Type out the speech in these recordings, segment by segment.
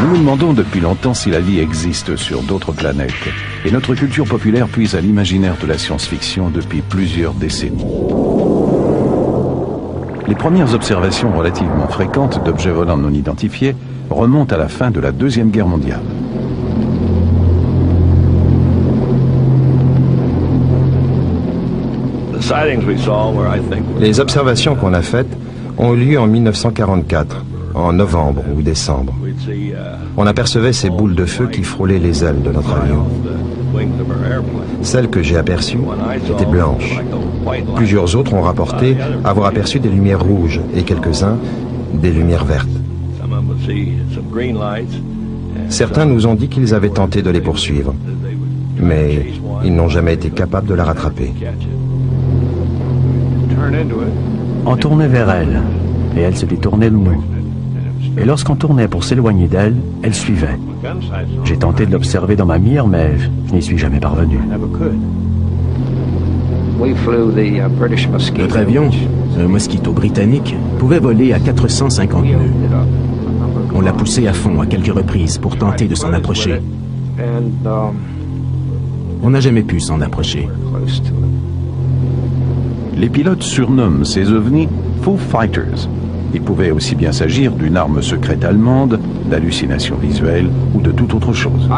Nous nous demandons depuis longtemps si la vie existe sur d'autres planètes, et notre culture populaire puise à l'imaginaire de la science-fiction depuis plusieurs décennies. Les premières observations relativement fréquentes d'objets volants non identifiés remontent à la fin de la Deuxième Guerre mondiale. Les observations qu'on a faites ont eu lieu en 1944, en novembre ou décembre. On apercevait ces boules de feu qui frôlaient les ailes de notre avion. Celles que j'ai aperçues étaient blanches. Plusieurs autres ont rapporté avoir aperçu des lumières rouges et quelques-uns des lumières vertes. Certains nous ont dit qu'ils avaient tenté de les poursuivre, mais ils n'ont jamais été capables de la rattraper. On tournait vers elle, et elle se détournait de nous. Et lorsqu'on tournait pour s'éloigner d'elle, elle suivait. J'ai tenté de l'observer dans ma mire, mais je n'y suis jamais parvenu. Notre avion, un Mosquito britannique, pouvait voler à 450 nœuds. On l'a poussé à fond à quelques reprises pour tenter de s'en approcher. On n'a jamais pu s'en approcher. Les pilotes surnomment ces ovnis Foo Fighters. Il pouvait aussi bien s'agir d'une arme secrète allemande, d'hallucinations visuelles ou de toute autre chose.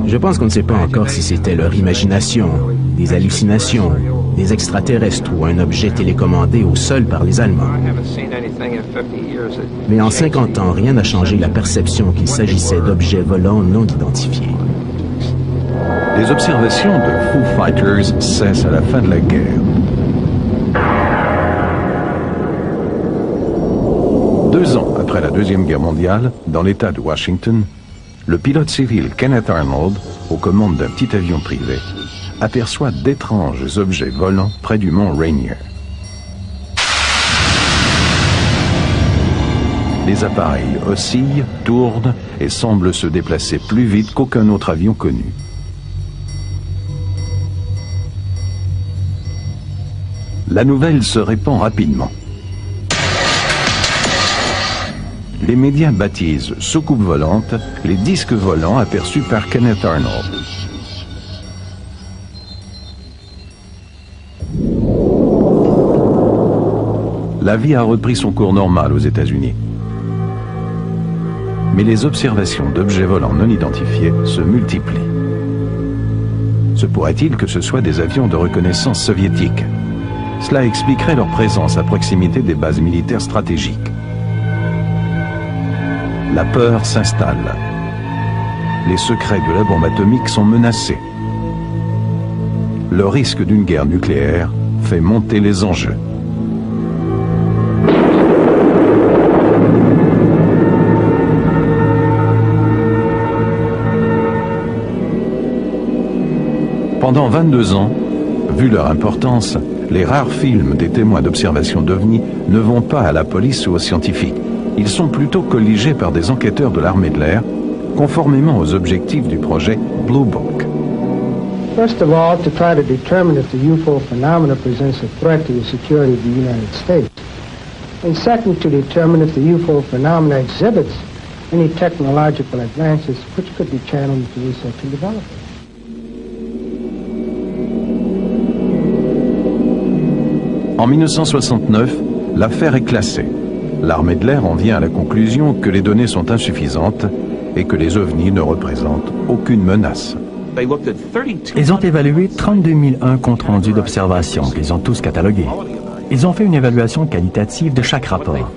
Je pense qu'on ne sait pas encore si c'était leur imagination, des hallucinations, des extraterrestres ou un objet télécommandé au sol par les Allemands. Mais en 50 ans, rien n'a changé la perception qu'il s'agissait d'objets volants non identifiés. Les observations de Foo Fighters cessent à la fin de la guerre. 2 ans après la Deuxième Guerre mondiale, dans l'État de Washington, le pilote civil Kenneth Arnold, aux commandes d'un petit avion privé, aperçoit d'étranges objets volants près du mont Rainier. Les appareils oscillent, tournent et semblent se déplacer plus vite qu'aucun autre avion connu. La nouvelle se répand rapidement. Les médias baptisent soucoupe volante les disques volants aperçus par Kenneth Arnold. La vie a repris son cours normal aux États-Unis. Mais les observations d'objets volants non identifiés se multiplient. Se pourrait-il que ce soient des avions de reconnaissance soviétiques? Cela expliquerait leur présence à proximité des bases militaires stratégiques. La peur s'installe. Les secrets de la bombe atomique sont menacés. Le risque d'une guerre nucléaire fait monter les enjeux. Pendant 22 ans, vu leur importance, les rares films des témoins d'observation d'OVNI ne vont pas à la police ou aux scientifiques. Ils sont plutôt colligés par des enquêteurs de l'armée de l'air, conformément aux objectifs du projet Blue Book. First of all, to try to determine if the UFO phenomena presents a threat to the security of the United States. And second, to determine if the UFO phenomena exhibits any technological advances which could be channeled into research and development. En 1969, l'affaire est classée. L'armée de l'air en vient à la conclusion que les données sont insuffisantes et que les ovnis ne représentent aucune menace. Ils ont évalué 32 001 comptes rendus d'observation qu'ils ont tous catalogués. Ils ont fait une évaluation qualitative de chaque rapport.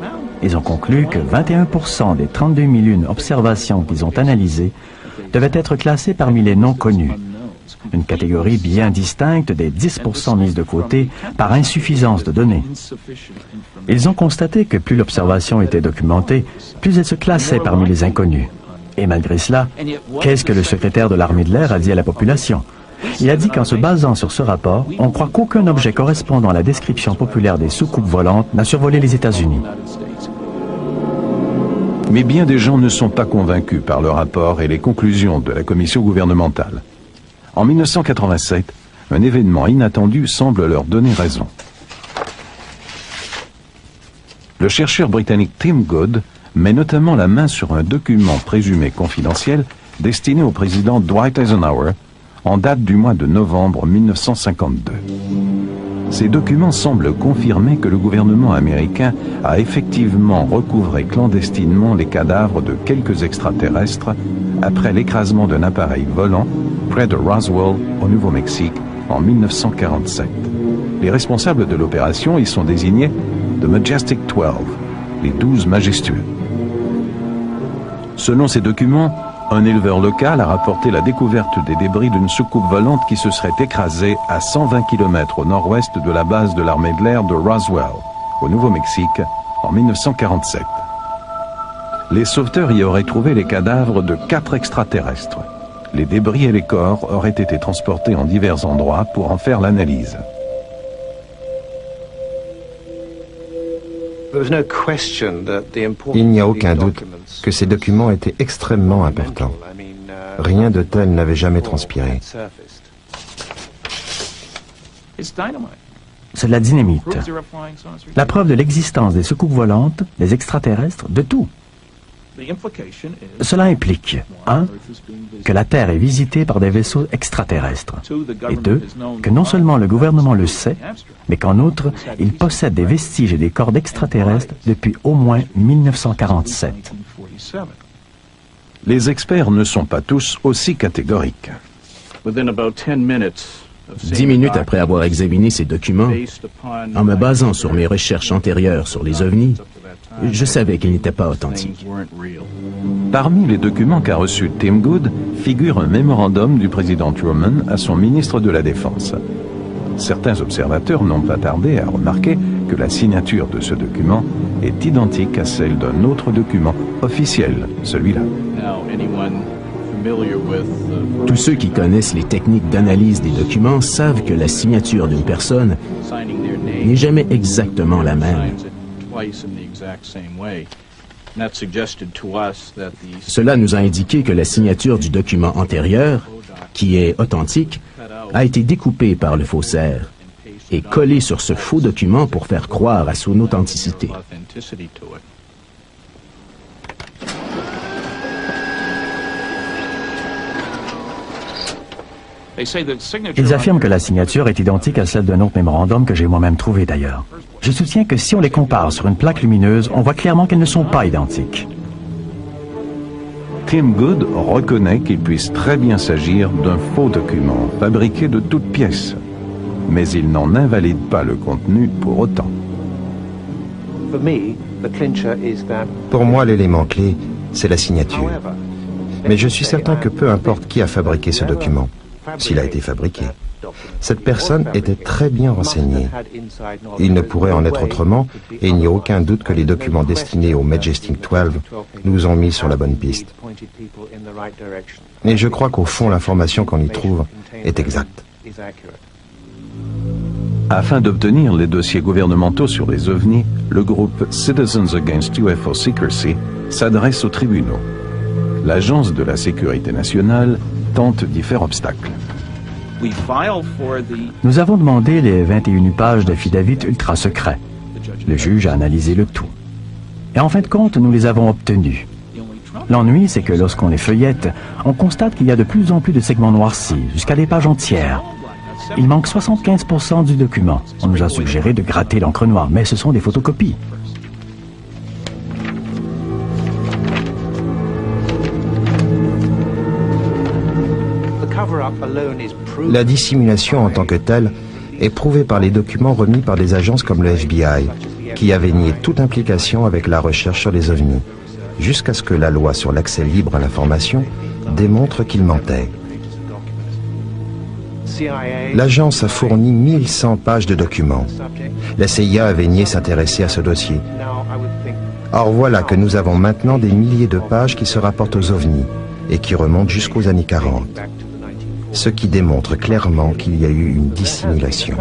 Ils ont conclu que 21% des 32 001 observations qu'ils ont analysées devaient être classées parmi les non connus. Une catégorie bien distincte des 10% mises de côté par insuffisance de données. Ils ont constaté que plus l'observation était documentée, plus elle se classait parmi les inconnus. Et malgré cela, qu'est-ce que le secrétaire de l'armée de l'air a dit à la population? Il a dit qu'en se basant sur ce rapport, on croit qu'aucun objet correspondant à la description populaire des soucoupes volantes n'a survolé les États-Unis. Mais bien des gens ne sont pas convaincus par le rapport et les conclusions de la commission gouvernementale. En 1987, un événement inattendu semble leur donner raison. Le chercheur britannique Tim Good met notamment la main sur un document présumé confidentiel destiné au président Dwight Eisenhower en date du mois de novembre 1952. Ces documents semblent confirmer que le gouvernement américain a effectivement recouvré clandestinement les cadavres de quelques extraterrestres après l'écrasement d'un appareil volant près de Roswell, au Nouveau-Mexique, en 1947. Les responsables de l'opération y sont désignés The Majestic 12, les 12 majestueux. Selon ces documents, un éleveur local a rapporté la découverte des débris d'une soucoupe volante qui se serait écrasée à 120 km au nord-ouest de la base de l'armée de l'air de Roswell, au Nouveau-Mexique, en 1947. Les sauveteurs y auraient trouvé les cadavres de 4 extraterrestres. Les débris et les corps auraient été transportés en divers endroits pour en faire l'analyse. Il n'y a aucun doute que ces documents étaient extrêmement importants. Rien de tel n'avait jamais transpiré. C'est de la dynamite. La preuve de l'existence des soucoupes volantes, des extraterrestres, de tout. Cela implique, 1, que la Terre est visitée par des vaisseaux extraterrestres, et 2, que non seulement le gouvernement le sait, mais qu'en outre, il possède des vestiges et des corps d'extraterrestres depuis au moins 1947. Les experts ne sont pas tous aussi catégoriques. 10 minutes après avoir examiné ces documents, en me basant sur mes recherches antérieures sur les ovnis, je savais qu'ils n'étaient pas authentiques. Parmi les documents qu'a reçu Tim Good figure un mémorandum du président Truman à son ministre de la Défense. Certains observateurs n'ont pas tardé à remarquer que la signature de ce document est identique à celle d'un autre document officiel, celui-là. Tous ceux qui connaissent les techniques d'analyse des documents savent que la signature d'une personne n'est jamais exactement la même. Cela nous a indiqué que la signature du document antérieur, qui est authentique, a été découpée par le faussaire et collée sur ce faux document pour faire croire à son authenticité. Ils affirment que la signature est identique à celle d'un autre mémorandum que j'ai moi-même trouvé d'ailleurs. Je soutiens que si on les compare sur une plaque lumineuse, on voit clairement qu'elles ne sont pas identiques. Tim Good reconnaît qu'il puisse très bien s'agir d'un faux document fabriqué de toutes pièces, mais il n'en invalide pas le contenu pour autant. Pour moi, l'élément clé, c'est la signature. Mais je suis certain que peu importe qui a fabriqué ce document, s'il a été fabriqué, cette personne était très bien renseignée. Il ne pourrait en être autrement, et il n'y a aucun doute que les documents destinés au Majestic 12 nous ont mis sur la bonne piste. Mais je crois qu'au fond, l'information qu'on y trouve est exacte. Afin d'obtenir les dossiers gouvernementaux sur les ovnis, le groupe Citizens Against UFO Secrecy s'adresse aux tribunaux. L'Agence de la sécurité nationale tente d'y faire obstacle. Nous avons demandé les 21 pages d'affidavit ultra secret. Le juge a analysé le tout. Et en fin de compte, nous les avons obtenus. L'ennui, c'est que lorsqu'on les feuillette, on constate qu'il y a de plus en plus de segments noircis, jusqu'à des pages entières. Il manque 75% du document. On nous a suggéré de gratter l'encre noire, mais ce sont des photocopies. La dissimulation en tant que telle est prouvée par les documents remis par des agences comme le FBI, qui avaient nié toute implication avec la recherche sur les ovnis, jusqu'à ce que la loi sur l'accès libre à l'information démontre qu'ils mentaient. L'agence a fourni 1100 pages de documents. La CIA avait nié s'intéresser à ce dossier. Or voilà que nous avons maintenant des milliers de pages qui se rapportent aux ovnis et qui remontent jusqu'aux années 40. Ce qui démontre clairement qu'il y a eu une dissimulation.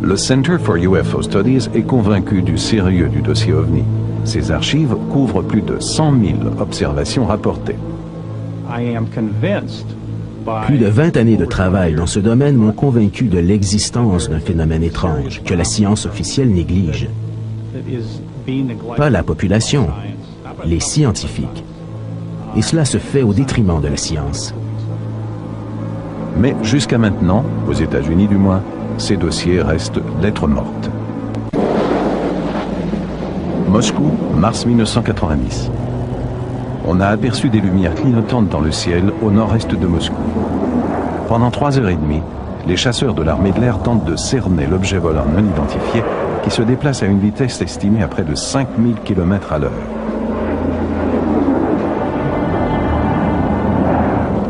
Le Center for UFO Studies est convaincu du sérieux du dossier OVNI. Ses archives couvrent plus de 100 000 observations rapportées. Plus de 20 années de travail dans ce domaine m'ont convaincu de l'existence d'un phénomène étrange que la science officielle néglige. Pas la population, les scientifiques. Et cela se fait au détriment de la science. Mais jusqu'à maintenant, aux États-Unis du moins, ces dossiers restent lettres mortes. Moscou, mars 1990. On a aperçu des lumières clignotantes dans le ciel au nord-est de Moscou. Pendant 3h30, les chasseurs de l'armée de l'air tentent de cerner l'objet volant non identifié qui se déplace à une vitesse estimée à près de 5000 km à l'heure.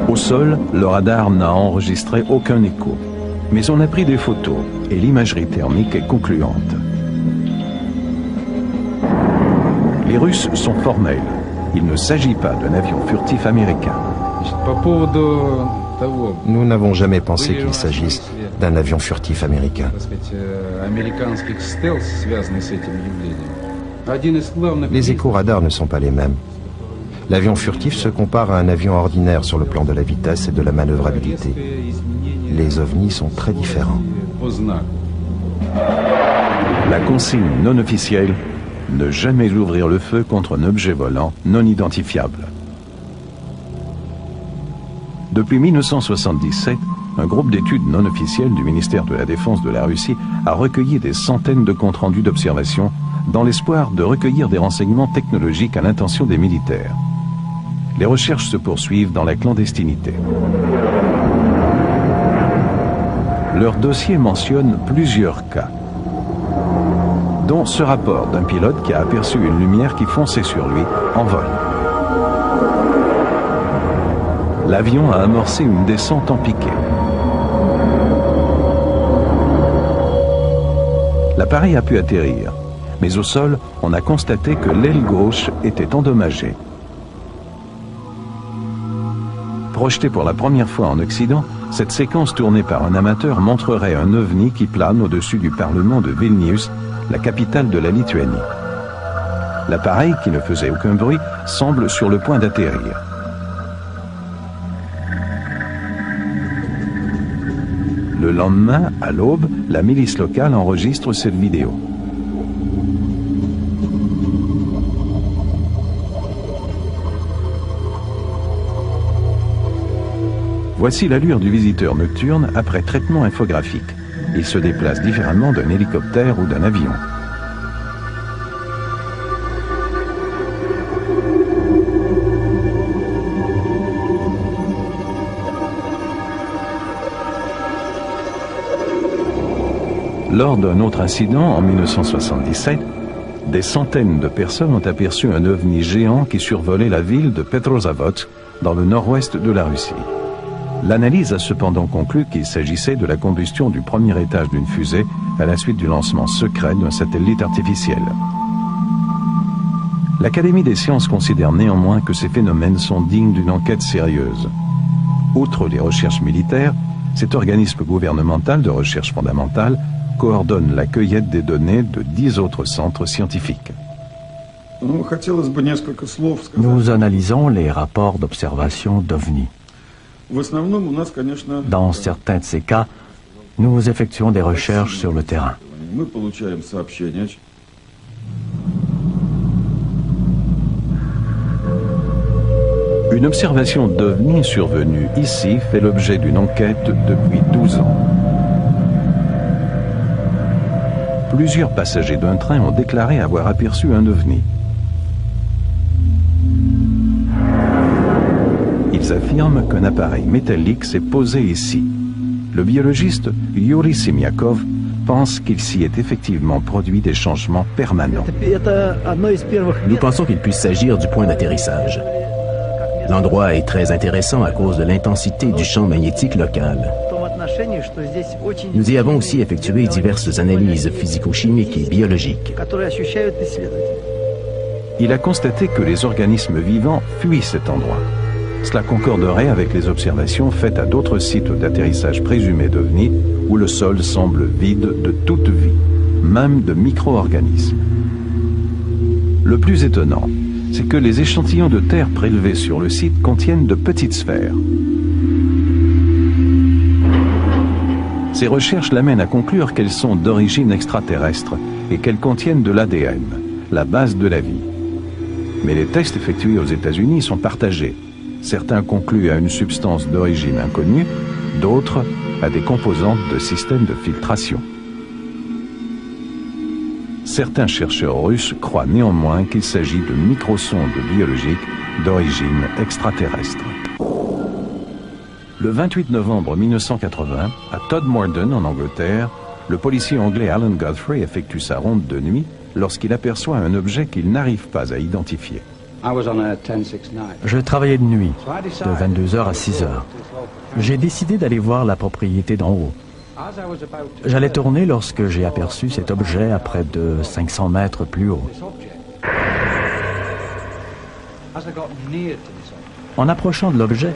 Au sol, le radar n'a enregistré aucun écho, mais on a pris des photos et l'imagerie thermique est concluante. Les Russes sont formels. Il ne s'agit pas d'un avion furtif américain. Nous n'avons jamais pensé qu'il s'agisse d'un avion furtif américain. Les écho-radars ne sont pas les mêmes. L'avion furtif se compare à un avion ordinaire sur le plan de la vitesse et de la manœuvrabilité. Les ovnis sont très différents. La consigne non officielle, ne jamais ouvrir le feu contre un objet volant non identifiable. Depuis 1977, un groupe d'études non officielles du ministère de la Défense de la Russie a recueilli des centaines de comptes rendus d'observation dans l'espoir de recueillir des renseignements technologiques à l'intention des militaires. Les recherches se poursuivent dans la clandestinité. Leur dossier mentionne plusieurs cas, dont ce rapport d'un pilote qui a aperçu une lumière qui fonçait sur lui en vol. L'avion a amorcé une descente en piqué. L'appareil a pu atterrir, mais au sol, on a constaté que l'aile gauche était endommagée. Projetée pour la première fois en Occident, cette séquence tournée par un amateur montrerait un ovni qui plane au-dessus du Parlement de Vilnius, la capitale de la Lituanie. L'appareil, qui ne faisait aucun bruit, semble sur le point d'atterrir. Le lendemain, à l'aube, la milice locale enregistre cette vidéo. Voici l'allure du visiteur nocturne après traitement infographique. Il se déplace différemment d'un hélicoptère ou d'un avion. Lors d'un autre incident, en 1977, des centaines de personnes ont aperçu un ovni géant qui survolait la ville de Petrozavodsk, dans le nord-ouest de la Russie. L'analyse a cependant conclu qu'il s'agissait de la combustion du premier étage d'une fusée à la suite du lancement secret d'un satellite artificiel. L'Académie des sciences considère néanmoins que ces phénomènes sont dignes d'une enquête sérieuse. Outre les recherches militaires, cet organisme gouvernemental de recherche fondamentale coordonne la cueillette des données de 10 autres centres scientifiques. Nous analysons les rapports d'observation d'OVNI. Dans certains de ces cas, nous effectuons des recherches sur le terrain. Une observation d'OVNI survenue ici fait l'objet d'une enquête depuis 12 ans. Plusieurs passagers d'un train ont déclaré avoir aperçu un OVNI. Ils affirment qu'un appareil métallique s'est posé ici. Le biologiste Yuri Semyakov pense qu'il s'y est effectivement produit des changements permanents. Nous pensons qu'il puisse s'agir du point d'atterrissage. L'endroit est très intéressant à cause de l'intensité du champ magnétique local. Nous y avons aussi effectué diverses analyses physico-chimiques et biologiques. Il a constaté que les organismes vivants fuient cet endroit. Cela concorderait avec les observations faites à d'autres sites d'atterrissage présumés d'OVNI où le sol semble vide de toute vie, même de micro-organismes. Le plus étonnant, c'est que les échantillons de terre prélevés sur le site contiennent de petites sphères. Ces recherches l'amènent à conclure qu'elles sont d'origine extraterrestre et qu'elles contiennent de l'ADN, la base de la vie. Mais les tests effectués aux États-Unis sont partagés. Certains concluent à une substance d'origine inconnue, d'autres à des composantes de systèmes de filtration. Certains chercheurs russes croient néanmoins qu'il s'agit de microsondes biologiques d'origine extraterrestre. Le 28 novembre 1980, à Todmorden, en Angleterre, le policier anglais Alan Godfrey effectue sa ronde de nuit lorsqu'il aperçoit un objet qu'il n'arrive pas à identifier. Je travaillais de nuit, de 22h à 6h. J'ai décidé d'aller voir la propriété d'en haut. J'allais tourner lorsque j'ai aperçu cet objet à près de 500 mètres plus haut. En approchant de l'objet,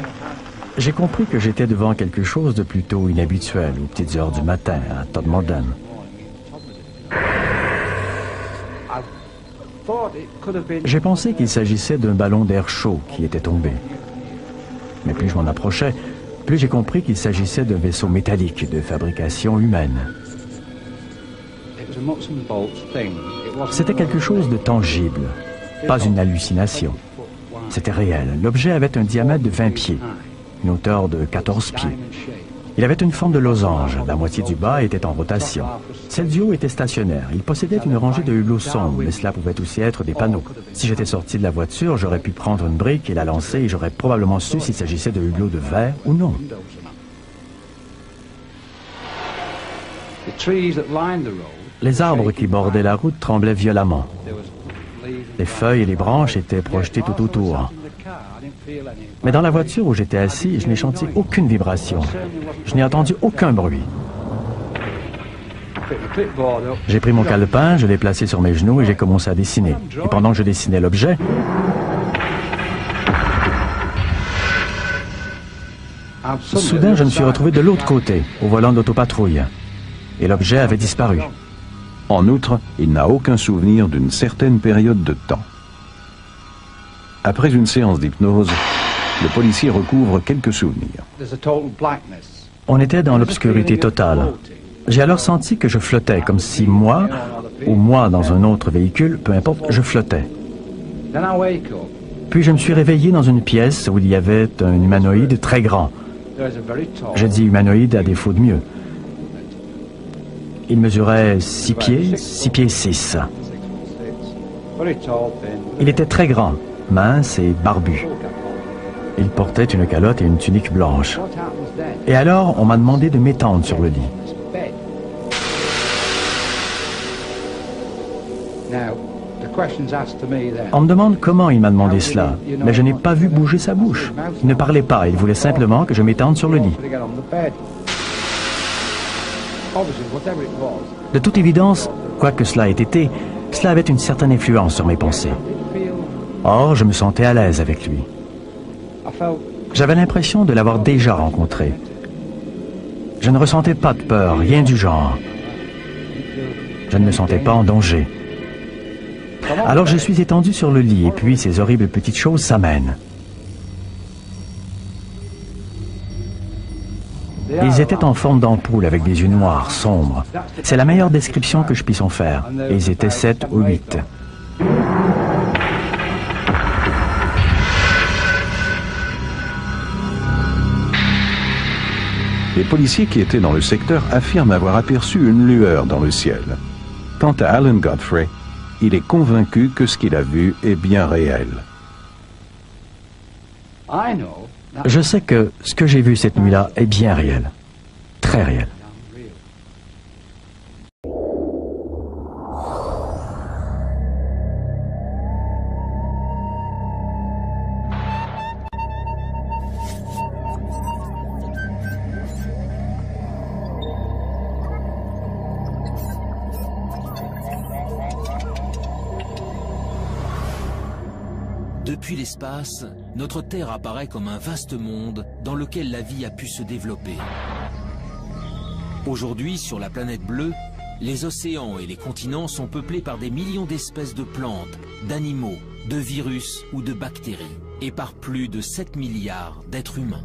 j'ai compris que j'étais devant quelque chose de plutôt inhabituel aux petites heures du matin à Todmorden. J'ai pensé qu'il s'agissait d'un ballon d'air chaud qui était tombé. Mais plus je m'en approchais, plus j'ai compris qu'il s'agissait d'un vaisseau métallique de fabrication humaine. C'était quelque chose de tangible, pas une hallucination. C'était réel. L'objet avait un diamètre de 20 pieds, une hauteur de 14 pieds. Il avait une forme de losange. La moitié du bas était en rotation. Celle du haut était stationnaire. Il possédait une rangée de hublots sombres, mais cela pouvait aussi être des panneaux. Si j'étais sorti de la voiture, j'aurais pu prendre une brique et la lancer et j'aurais probablement su s'il s'agissait de hublots de verre ou non. Les arbres qui bordaient la route tremblaient violemment. Les feuilles et les branches étaient projetées tout autour. Mais dans la voiture où j'étais assis, je n'ai senti aucune vibration. Je n'ai entendu aucun bruit. J'ai pris mon calepin, je l'ai placé sur mes genoux et j'ai commencé à dessiner. Et pendant que je dessinais l'objet, soudain, je me suis retrouvé de l'autre côté, au volant de l'autopatrouille. Et l'objet avait disparu. En outre, il n'a aucun souvenir d'une certaine période de temps. Après une séance d'hypnose, le policier recouvre quelques souvenirs. On était dans l'obscurité totale. J'ai alors senti que je flottais, comme si moi, ou moi dans un autre véhicule, peu importe, je flottais. Puis je me suis réveillé dans une pièce où il y avait un humanoïde très grand. Je dis humanoïde à défaut de mieux. Il mesurait 6 pieds, 6 pieds 6. Il était très grand, mince et barbu. Il portait une calotte et une tunique blanche. Et alors, on m'a demandé de m'étendre sur le lit. On me demande comment il m'a demandé cela, mais je n'ai pas vu bouger sa bouche. Il ne parlait pas, il voulait simplement que je m'étende sur le lit. De toute évidence, quoi que cela ait été, cela avait une certaine influence sur mes pensées. Or, je me sentais à l'aise avec lui. J'avais l'impression de l'avoir déjà rencontré. Je ne ressentais pas de peur, rien du genre. Je ne me sentais pas en danger. Alors je suis étendu sur le lit et puis ces horribles petites choses s'amènent. Ils étaient en forme d'ampoule avec des yeux noirs, sombres. C'est la meilleure description que je puisse en faire. Et ils étaient 7 ou 8. Les policiers qui étaient dans le secteur affirment avoir aperçu une lueur dans le ciel. Quant à Alan Godfrey, il est convaincu que ce qu'il a vu est bien réel. Je sais que ce que j'ai vu cette nuit-là est bien réel. Très réel. Depuis l'espace, notre Terre apparaît comme un vaste monde dans lequel la vie a pu se développer. Aujourd'hui, sur la planète bleue, les océans et les continents sont peuplés par des millions d'espèces de plantes, d'animaux, de virus ou de bactéries, et par plus de 7 milliards d'êtres humains.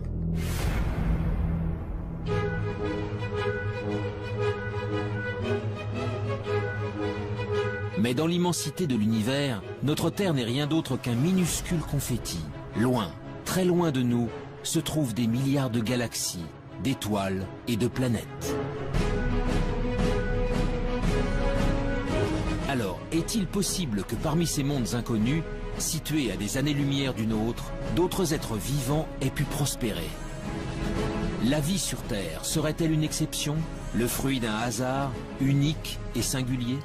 Mais dans l'immensité de l'univers, notre Terre n'est rien d'autre qu'un minuscule confetti. Loin, très loin de nous, se trouvent des milliards de galaxies, d'étoiles et de planètes. Alors, est-il possible que parmi ces mondes inconnus, situés à des années-lumière du nôtre, d'autres êtres vivants aient pu prospérer? La vie sur Terre serait-elle une exception, le fruit d'un hasard unique et singulier?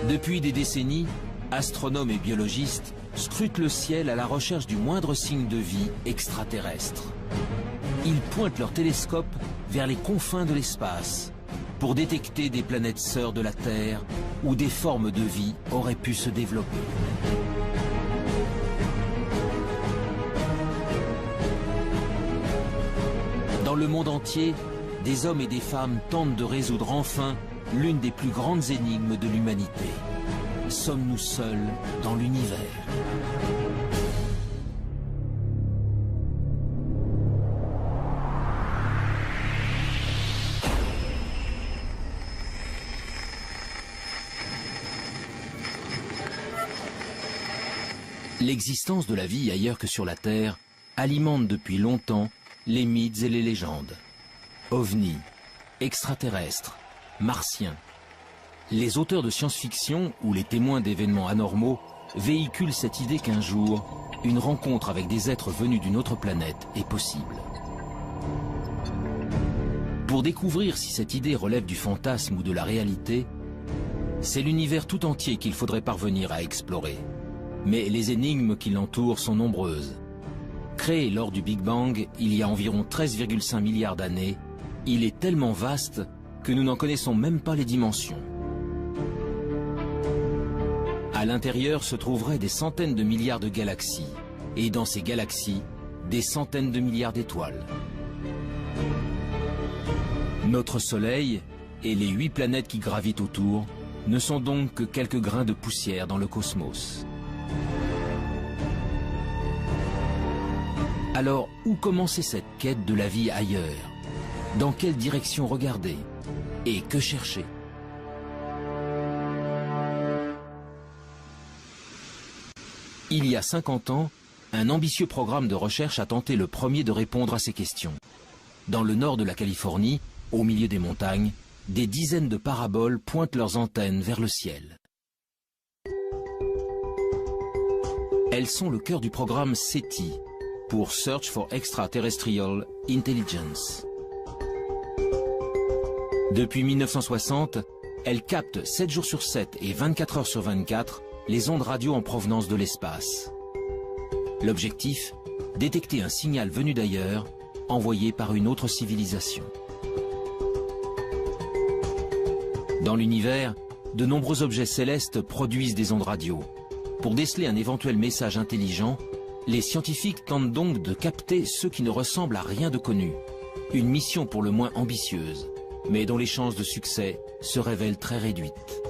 Depuis des décennies, astronomes et biologistes scrutent le ciel à la recherche du moindre signe de vie extraterrestre. Ils pointent leurs télescopes vers les confins de l'espace pour détecter des planètes sœurs de la Terre où des formes de vie auraient pu se développer. Dans le monde entier, des hommes et des femmes tentent de résoudre enfin l'une des plus grandes énigmes de l'humanité. Sommes-nous seuls dans l'univers ? L'existence de la vie ailleurs que sur la Terre alimente depuis longtemps les mythes et les légendes. OVNI, extraterrestres, martiens. Les auteurs de science-fiction ou les témoins d'événements anormaux véhiculent cette idée qu'un jour, une rencontre avec des êtres venus d'une autre planète est possible. Pour découvrir si cette idée relève du fantasme ou de la réalité, c'est l'univers tout entier qu'il faudrait parvenir à explorer. Mais les énigmes qui l'entourent sont nombreuses. Créé lors du Big Bang il y a environ 13,5 milliards d'années, il est tellement vaste que nous n'en connaissons même pas les dimensions. À l'intérieur se trouveraient des centaines de milliards de galaxies, et dans ces galaxies, des centaines de milliards d'étoiles. Notre Soleil et les 8 planètes qui gravitent autour ne sont donc que quelques grains de poussière dans le cosmos. Alors, où commencer cette quête de la vie ailleurs? Dans quelle direction regarder? Et que chercher? Il y a 50 ans, un ambitieux programme de recherche a tenté le premier de répondre à ces questions. Dans le nord de la Californie, au milieu des montagnes, des dizaines de paraboles pointent leurs antennes vers le ciel. Elles sont le cœur du programme SETI, pour Search for Extraterrestrial Intelligence. Depuis 1960, elles captent 7 jours sur 7 et 24 heures sur 24 les ondes radio en provenance de l'espace. L'objectif, détecter un signal venu d'ailleurs, envoyé par une autre civilisation. Dans l'univers, de nombreux objets célestes produisent des ondes radio. Pour déceler un éventuel message intelligent, les scientifiques tentent donc de capter ceux qui ne ressemblent à rien de connu. Une mission pour le moins ambitieuse, mais dont les chances de succès se révèlent très réduites.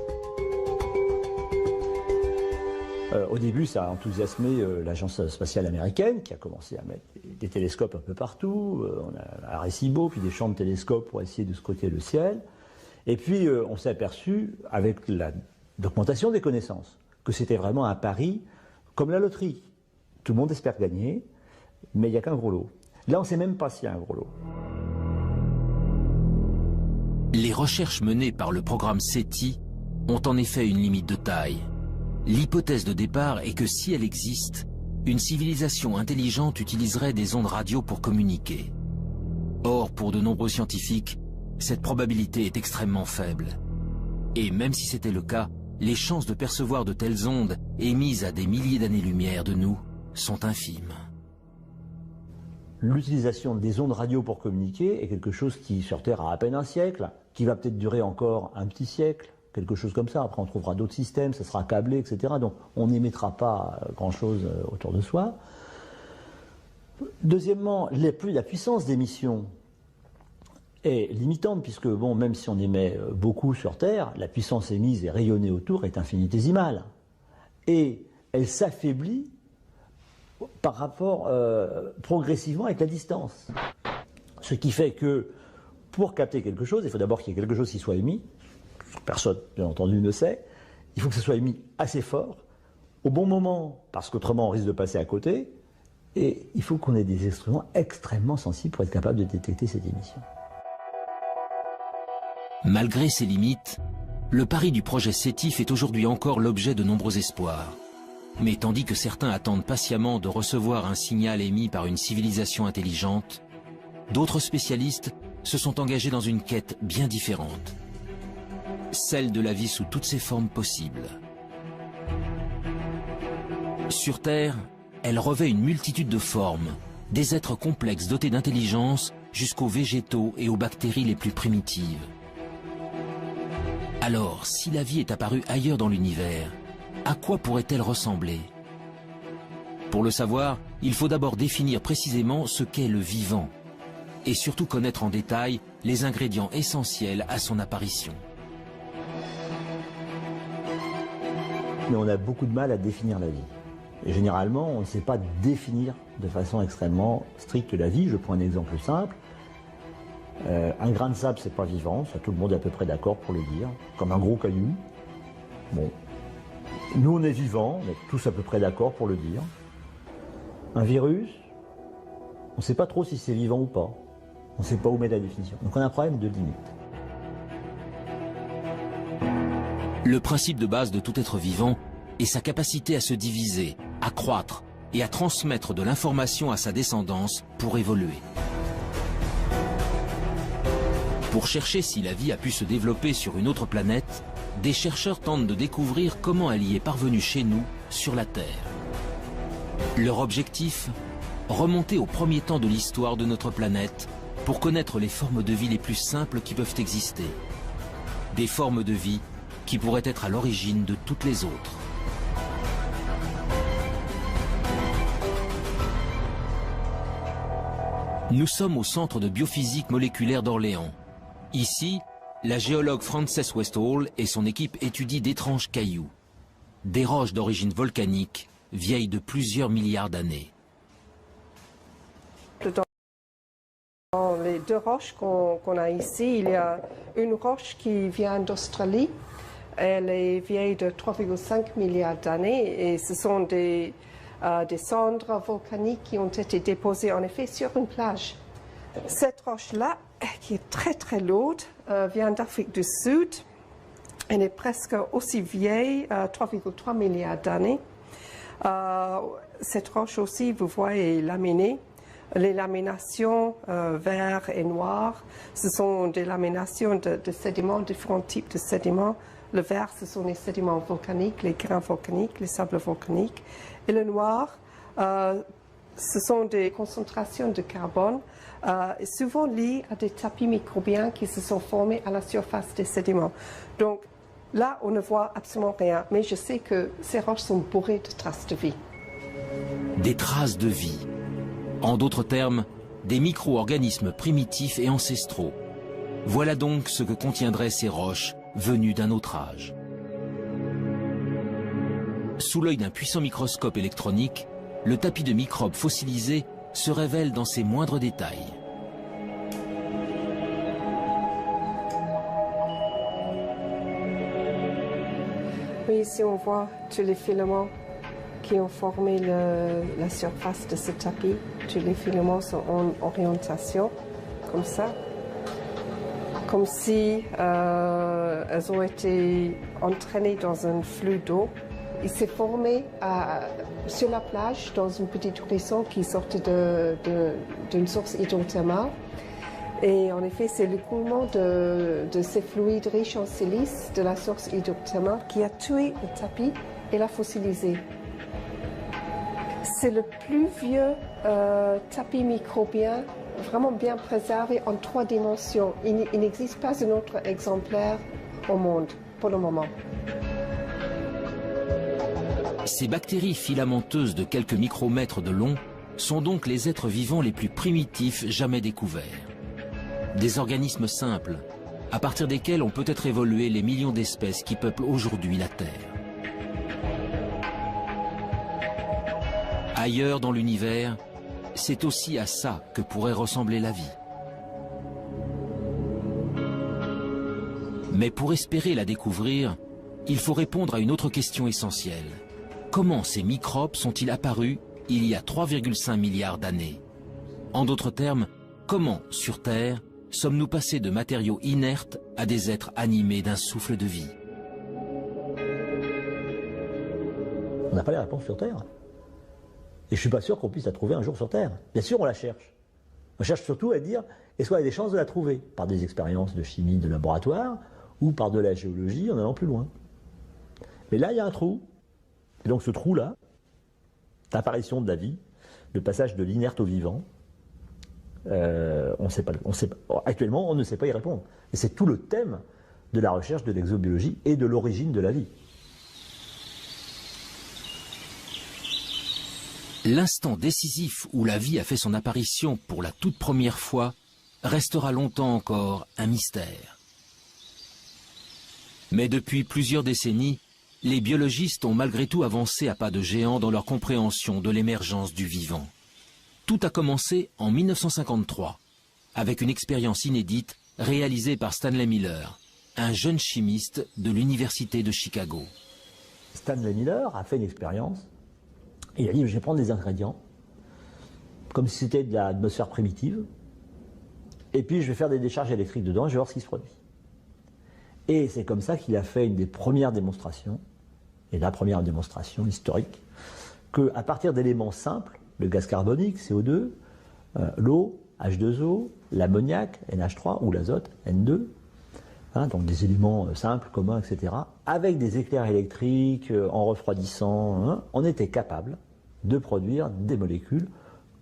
Au début, ça a enthousiasmé l'agence spatiale américaine qui a commencé à mettre des télescopes un peu partout. On a Arecibo, puis des champs de télescopes pour essayer de scruter le ciel. Et puis, on s'est aperçu, avec l'augmentation des connaissances, que c'était vraiment un pari comme la loterie. Tout le monde espère gagner, mais il n'y a qu'un gros lot. Là, on ne sait même pas s'il y a un gros lot. Les recherches menées par le programme SETI ont en effet une limite de taille. L'hypothèse de départ est que si elle existe, une civilisation intelligente utiliserait des ondes radio pour communiquer. Or, pour de nombreux scientifiques, cette probabilité est extrêmement faible. Et même si c'était le cas, les chances de percevoir de telles ondes émises à des milliers d'années-lumière de nous sont infimes. L'utilisation des ondes radio pour communiquer est quelque chose qui, sur Terre, a à peine un siècle, qui va peut-être durer encore un petit siècle, quelque chose comme ça. Après, on trouvera d'autres systèmes, ça sera câblé, etc. Donc, on n'émettra pas grand-chose autour de soi. Deuxièmement, la puissance d'émission est limitante, puisque, bon, même si on émet beaucoup sur Terre, la puissance émise et rayonnée autour est infinitésimale. Et elle s'affaiblit par rapport progressivement avec la distance. Ce qui fait que pour capter quelque chose, il faut d'abord qu'il y ait quelque chose qui soit émis. Personne, bien entendu, ne sait. Il faut que ce soit émis assez fort, au bon moment, parce qu'autrement on risque de passer à côté. Et il faut qu'on ait des instruments extrêmement sensibles pour être capable de détecter cette émission. Malgré ses limites, le pari du projet SETI est aujourd'hui encore l'objet de nombreux espoirs. Mais tandis que certains attendent patiemment de recevoir un signal émis par une civilisation intelligente, d'autres spécialistes se sont engagés dans une quête bien différente. Celle de la vie sous toutes ses formes possibles. Sur Terre, elle revêt une multitude de formes, des êtres complexes dotés d'intelligence jusqu'aux végétaux et aux bactéries les plus primitives. Alors, si la vie est apparue ailleurs dans l'univers, à quoi pourrait-elle ressembler? Pour le savoir, il faut d'abord définir précisément ce qu'est le vivant, et surtout connaître en détail les ingrédients essentiels à son apparition. Mais on a beaucoup de mal à définir la vie. Et généralement, on ne sait pas définir de façon extrêmement stricte la vie. Je prends un exemple simple. Un grain de sable, c'est pas vivant, ça tout le monde est à peu près d'accord pour le dire, comme un gros caillou. Bon, nous on est vivants, on est tous à peu près d'accord pour le dire. Un virus, on ne sait pas trop si c'est vivant ou pas. On ne sait pas où mettre la définition. Donc on a un problème de limite. Le principe de base de tout être vivant est sa capacité à se diviser, à croître et à transmettre de l'information à sa descendance pour évoluer. Pour chercher si la vie a pu se développer sur une autre planète, des chercheurs tentent de découvrir comment elle y est parvenue chez nous, sur la Terre. Leur objectif, remonter au premier temps de l'histoire de notre planète pour connaître les formes de vie les plus simples qui peuvent exister. Des formes de vie qui pourraient être à l'origine de toutes les autres. Nous sommes au Centre de biophysique moléculaire d'Orléans. Ici, la géologue Frances Westall et son équipe étudient d'étranges cailloux, des roches d'origine volcanique, vieilles de plusieurs milliards d'années. Dans les deux roches qu'on a ici, il y a une roche qui vient d'Australie. Elle est vieille de 3,5 milliards d'années et ce sont des cendres volcaniques qui ont été déposées en effet sur une plage. Cette roche-là, qui est très très lourde, vient d'Afrique du Sud. Elle est presque aussi vieille, 3,3 milliards d'années. Cette roche aussi, vous voyez, est laminée. Les laminations vert et noir, ce sont des laminations de sédiments, différents types de sédiments. Le vert, ce sont les sédiments volcaniques, les grains volcaniques, les sables volcaniques. Et le noir, ce sont des concentrations de carbone, souvent liées à des tapis microbiens qui se sont formés à la surface des sédiments. Donc là, on ne voit absolument rien, mais je sais que ces roches sont bourrées de traces de vie. Des traces de vie. En d'autres termes, des micro-organismes primitifs et ancestraux. Voilà donc ce que contiendraient ces roches venues d'un autre âge. Sous l'œil d'un puissant microscope électronique, le tapis de microbes fossilisés se révèle dans ses moindres détails. Oui, ici on voit tous les filaments qui ont formé la surface de ce tapis. Tous les filaments sont en orientation, comme ça. Comme si elles ont été entraînées dans un flux d'eau. Il s'est formé sur la plage, dans une petite ruisseau qui sortait d'une source hydrothermale. Et en effet, c'est l'écoulement de ces fluides riches en silice de la source hydrothermale qui a tué le tapis et l'a fossilisé. C'est le plus vieux tapis microbien vraiment bien préservé en 3 dimensions. Il n'existe pas un autre exemplaire au monde pour le moment. Ces bactéries filamenteuses de quelques micromètres de long sont donc les êtres vivants les plus primitifs jamais découverts. Des organismes simples, à partir desquels ont peut-être évolué les millions d'espèces qui peuplent aujourd'hui la Terre. Ailleurs dans l'univers, c'est aussi à ça que pourrait ressembler la vie. Mais pour espérer la découvrir, il faut répondre à une autre question essentielle. Comment ces microbes sont-ils apparus il y a 3,5 milliards d'années? En d'autres termes, comment, sur Terre, sommes-nous passés de matériaux inertes à des êtres animés d'un souffle de vie? On n'a pas les réponses sur Terre. Et je suis pas sûr qu'on puisse la trouver un jour sur Terre. Bien sûr, on la cherche. On cherche surtout à dire, est-ce qu'on a des chances de la trouver? Par des expériences de chimie de laboratoire ou par de la géologie en allant plus loin. Mais là, il y a un trou. Et donc ce trou-là, l'apparition de la vie, le passage de l'inerte au vivant, actuellement, on ne sait pas y répondre. Et c'est tout le thème de la recherche de l'exobiologie et de l'origine de la vie. L'instant décisif où la vie a fait son apparition pour la toute première fois restera longtemps encore un mystère. Mais depuis plusieurs décennies, les biologistes ont malgré tout avancé à pas de géant dans leur compréhension de l'émergence du vivant. Tout a commencé en 1953, avec une expérience inédite réalisée par Stanley Miller, un jeune chimiste de l'Université de Chicago. Stanley Miller a fait une expérience. Il a dit, je vais prendre des ingrédients, comme si c'était de l'atmosphère primitive, et puis je vais faire des décharges électriques dedans, et je vais voir ce qui se produit. Et c'est comme ça qu'il a fait une des premières démonstrations, et la première démonstration historique, qu'à partir d'éléments simples, le gaz carbonique, CO2, l'eau, H2O, l'ammoniac, NH3, ou l'azote, N2, donc des éléments simples, communs, etc., avec des éclairs électriques, en refroidissant, on était capable de produire des molécules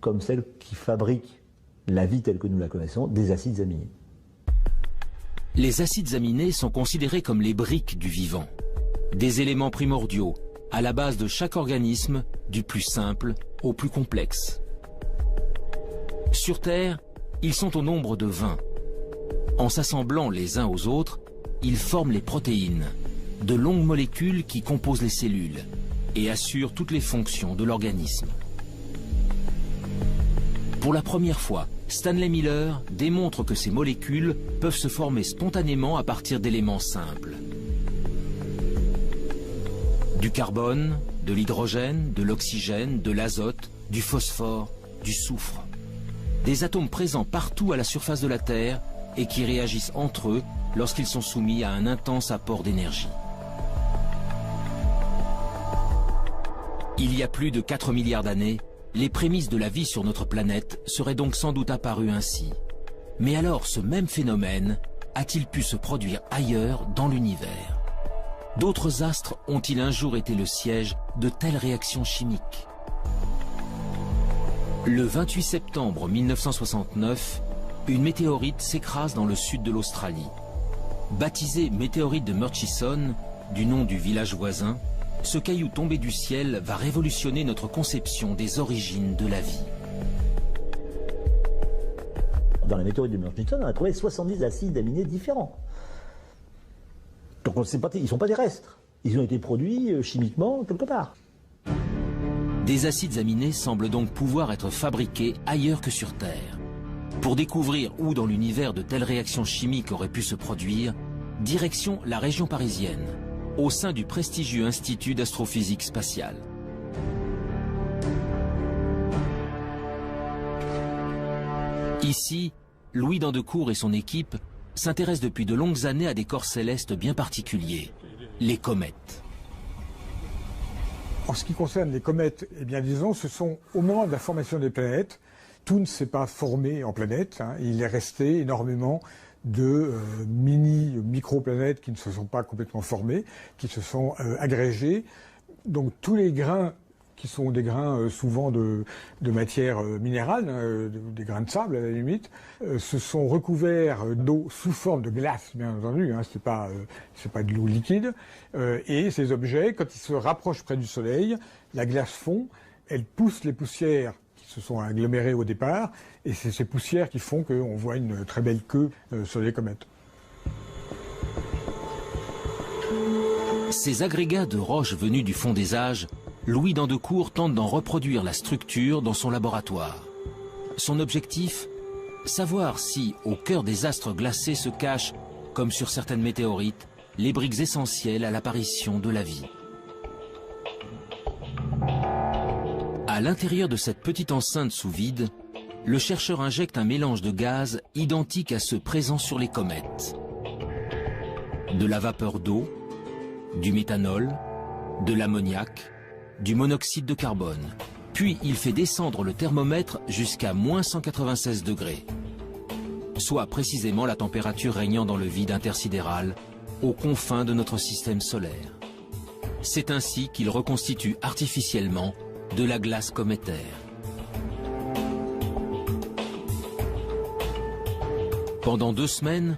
comme celles qui fabriquent la vie telle que nous la connaissons, des acides aminés. Les acides aminés sont considérés comme les briques du vivant, des éléments primordiaux à la base de chaque organisme, du plus simple au plus complexe. Sur Terre, ils sont au nombre de 20. En s'assemblant les uns aux autres, ils forment les protéines, de longues molécules qui composent les cellules et assurent toutes les fonctions de l'organisme. Pour la première fois, Stanley Miller démontre que ces molécules peuvent se former spontanément à partir d'éléments simples. Du carbone, de l'hydrogène, de l'oxygène, de l'azote, du phosphore, du soufre. Des atomes présents partout à la surface de la Terre et qui réagissent entre eux lorsqu'ils sont soumis à un intense apport d'énergie. Il y a plus de 4 milliards d'années, les prémices de la vie sur notre planète seraient donc sans doute apparues ainsi. Mais alors ce même phénomène a-t-il pu se produire ailleurs dans l'univers? D'autres astres ont-ils un jour été le siège de telles réactions chimiques? Le 28 septembre 1969, une météorite s'écrase dans le sud de l'Australie. Baptisé météorite de Murchison, du nom du village voisin, ce caillou tombé du ciel va révolutionner notre conception des origines de la vie. Dans la météorite de Murchison, on a trouvé 70 acides aminés différents. Donc on sait pas, ils ne sont pas terrestres. Ils ont été produits chimiquement quelque part. Des acides aminés semblent donc pouvoir être fabriqués ailleurs que sur Terre. Pour découvrir où dans l'univers de telles réactions chimiques auraient pu se produire, direction la région parisienne, au sein du prestigieux Institut d'astrophysique spatiale. Ici, Louis Dandecourt et son équipe s'intéressent depuis de longues années à des corps célestes bien particuliers, les comètes. En ce qui concerne les comètes, eh bien disons, ce sont au moment de la formation des planètes, tout ne s'est pas formé en planètes, il est resté énormément de micro-planètes qui ne se sont pas complètement formées, qui se sont agrégées. Donc tous les grains qui sont des grains souvent de matière minérale, des grains de sable à la limite, se sont recouverts d'eau sous forme de glace, bien entendu, c'est pas de l'eau liquide, et ces objets, quand ils se rapprochent près du Soleil, la glace fond, elle pousse les poussières qui se sont agglomérées au départ, et c'est ces poussières qui font qu'on voit une très belle queue sur les comètes. Ces agrégats de roches venus du fond des âges, Louis Dandecourt tente d'en reproduire la structure dans son laboratoire. Son objectif, savoir si, au cœur des astres glacés, se cache comme sur certaines météorites, les briques essentielles à l'apparition de la vie. À l'intérieur de cette petite enceinte sous vide, le chercheur injecte un mélange de gaz identique à ceux présents sur les comètes. De la vapeur d'eau, du méthanol, de l'ammoniac, du monoxyde de carbone. Puis il fait descendre le thermomètre jusqu'à moins 196 degrés, soit précisément la température régnant dans le vide intersidéral, aux confins de notre système solaire. C'est ainsi qu'il reconstitue artificiellement de la glace cométaire. Pendant 2 semaines,